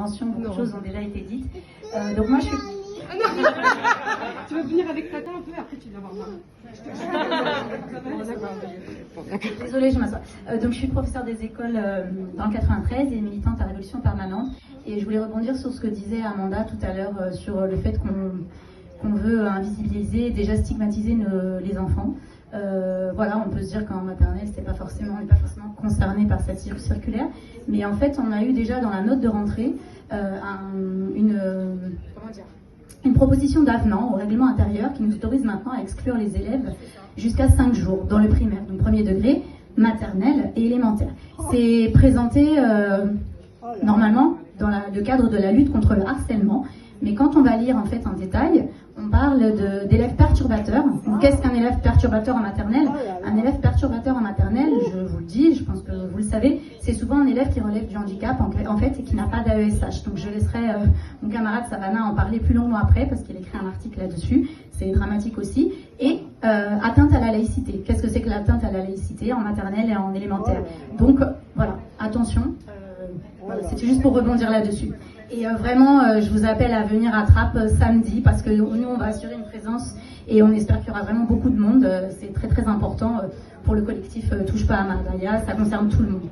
d'intervention, beaucoup de choses ont déjà été dites. Donc moi je suis... Tu veux venir avec Tata un peu, après tu viens voir moi. Désolée, je m'assois. Donc je suis professeure des écoles dans le 93 et militante à Révolution Permanente. Et je voulais rebondir sur ce que disait Amanda tout à l'heure sur le fait qu'on veut invisibiliser, déjà stigmatiser les enfants. Voilà, on peut se dire qu'en maternelle, on n'est pas forcément concerné par cette circulaire, mais en fait, on a eu déjà dans la note de rentrée une proposition d'avenant au règlement intérieur qui nous autorise maintenant à exclure les élèves jusqu'à 5 jours dans le primaire, donc premier degré, maternelle et élémentaire. C'est présenté normalement dans le cadre de la lutte contre le harcèlement, mais quand on va lire en fait en détail, on parle d'élèves perturbateurs. Donc qu'est-ce qu'un élève perturbateur en maternelle? Un élève perturbateur en maternelle, je vous le dis, je pense que vous le savez, c'est souvent un élève qui relève du handicap en fait et qui n'a pas d'AESH. Donc je laisserai mon camarade Savannah en parler plus longuement après parce qu'il écrit un article là-dessus. C'est dramatique aussi. Et atteinte à la laïcité. Qu'est-ce que c'est que l'atteinte à la laïcité en maternelle et en élémentaire? Donc voilà, attention. Voilà, c'était juste pour rebondir là-dessus. Et vraiment, je vous appelle à venir à Trappes samedi parce que nous, on va assurer une présence et on espère qu'il y aura vraiment beaucoup de monde. C'est très très important pour le collectif Touche pas à Mardaya. Ça concerne tout le monde.